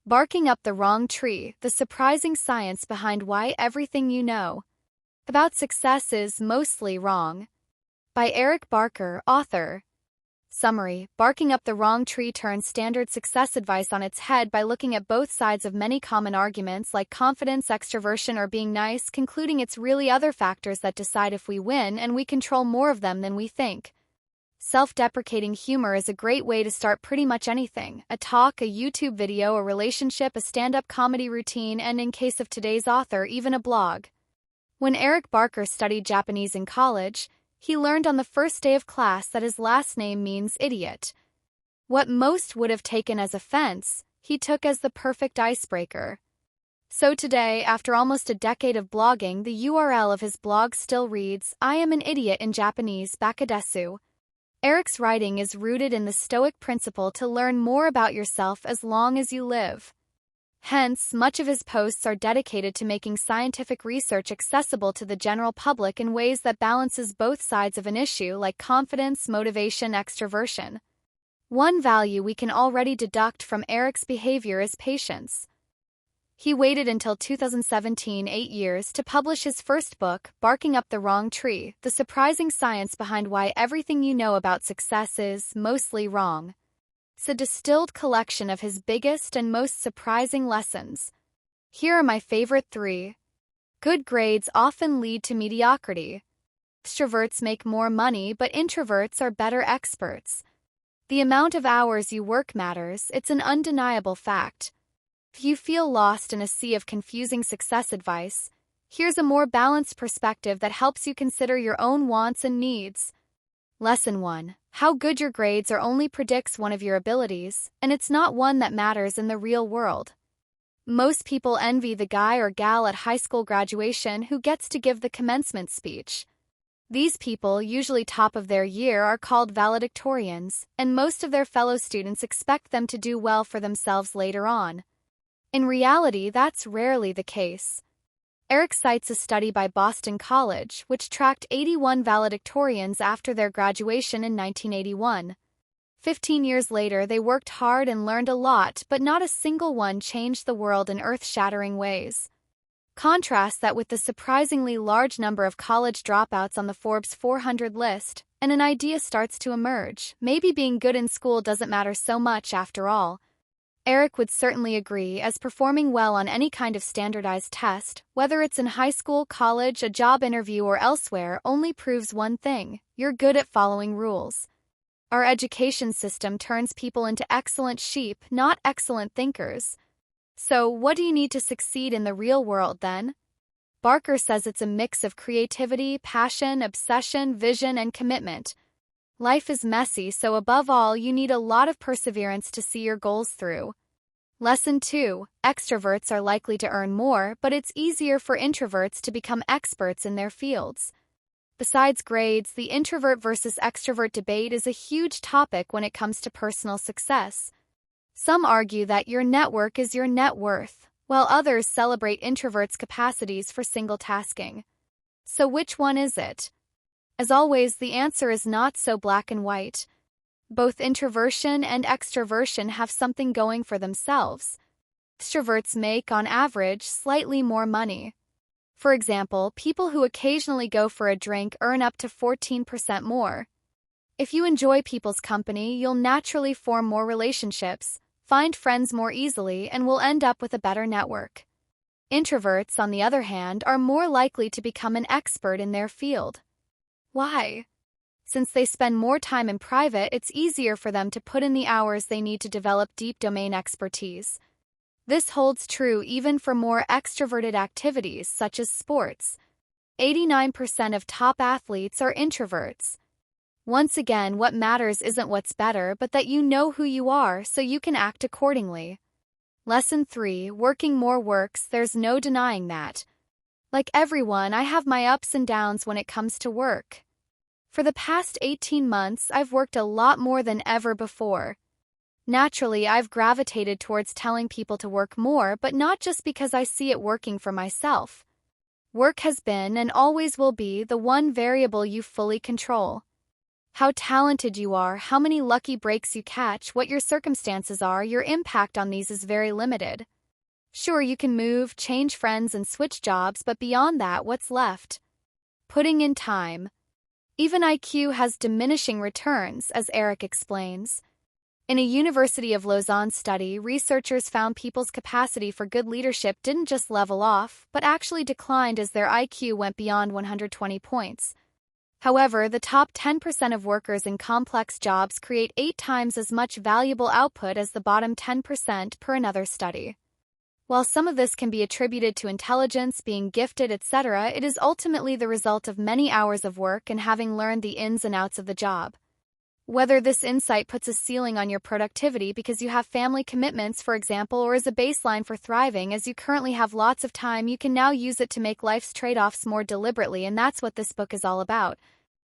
Barking Up the Wrong Tree, the surprising science behind why everything you know about success is mostly wrong. By Eric Barker, author. Summary: Barking up the wrong tree turns standard success advice on its head by looking at both sides of many common arguments like confidence, extroversion, or being nice, concluding it's really other factors that decide if we win, and we control more of them than we think. Self-deprecating humor is a great way to start pretty much anything: a talk, a YouTube video, a relationship, a stand-up comedy routine, and in case of today's author, even a blog. When Eric Barker studied Japanese in college, he learned on the first day of class that his last name means idiot. What most would have taken as offense, he took as the perfect icebreaker. So today, after almost a decade of blogging, the URL of his blog still reads, "I am an idiot" in Japanese, bakadesuyo. Eric's writing is rooted in the Stoic principle to learn more about yourself as long as you live. Hence, much of his posts are dedicated to making scientific research accessible to the general public in ways that balances both sides of an issue like confidence, motivation, extroversion. One value we can already deduct from Eric's behavior is patience. He waited until 2017, 8 years, to publish his first book, Barking Up the Wrong Tree, the surprising science behind why everything you know about success is mostly wrong. It's a distilled collection of his biggest and most surprising lessons. Here are my favorite 3. Good grades often lead to mediocrity. Extroverts make more money, but introverts are better experts. The amount of hours you work matters, it's an undeniable fact. If you feel lost in a sea of confusing success advice, here's a more balanced perspective that helps you consider your own wants and needs. Lesson 1. How good your grades are only predicts one of your abilities, and it's not one that matters in the real world. Most people envy the guy or gal at high school graduation who gets to give the commencement speech. These people, usually top of their year, are called valedictorians, and most of their fellow students expect them to do well for themselves later on. In reality, that's rarely the case. Eric cites a study by Boston College, which tracked 81 valedictorians after their graduation in 1981. 15 years later, they worked hard and learned a lot, but not a single one changed the world in earth-shattering ways. Contrast that with the surprisingly large number of college dropouts on the Forbes 400 list, and an idea starts to emerge: maybe being good in school doesn't matter so much after all. Eric would certainly agree, as performing well on any kind of standardized test, whether it's in high school, college, a job interview, or elsewhere, only proves one thing: you're good at following rules. Our education system turns people into excellent sheep, not excellent thinkers. So, what do you need to succeed in the real world then? Barker says it's a mix of creativity, passion, obsession, vision, and commitment. Life is messy, so above all, you need a lot of perseverance to see your goals through. Lesson 2. Extroverts are likely to earn more, but it's easier for introverts to become experts in their fields. Besides grades, the introvert versus extrovert debate is a huge topic when it comes to personal success. Some argue that your network is your net worth, while others celebrate introverts' capacities for single-tasking. So which one is it? As always, the answer is not so black and white. Both introversion and extroversion have something going for themselves. Extroverts make, on average, slightly more money. For example, people who occasionally go for a drink earn up to 14% more. If you enjoy people's company, you'll naturally form more relationships, find friends more easily, and will end up with a better network. Introverts, on the other hand, are more likely to become an expert in their field. Why? Since they spend more time in private, it's easier for them to put in the hours they need to develop deep domain expertise. This holds true even for more extroverted activities such as sports. 89% of top athletes are introverts. Once again, what matters isn't what's better, but that you know who you are so you can act accordingly. Lesson 3. Working more works. There's no denying that. Like everyone, I have my ups and downs when it comes to work. For the past 18 months, I've worked a lot more than ever before. Naturally, I've gravitated towards telling people to work more, but not just because I see it working for myself. Work has been and always will be the one variable you fully control. How talented you are, how many lucky breaks you catch, what your circumstances are, your impact on these is very limited. Sure, you can move, change friends, and switch jobs, but beyond that, what's left? Putting in time. Even IQ has diminishing returns, as Eric explains. In a University of Lausanne study, researchers found people's capacity for good leadership didn't just level off, but actually declined as their IQ went beyond 120 points. However, the top 10% of workers in complex jobs create 8 times as much valuable output as the bottom 10% per another study. While some of this can be attributed to intelligence, being gifted, etc., it is ultimately the result of many hours of work and having learned the ins and outs of the job. Whether this insight puts a ceiling on your productivity because you have family commitments, for example, or is a baseline for thriving as you currently have lots of time, you can now use it to make life's trade-offs more deliberately, and that's what this book is all about.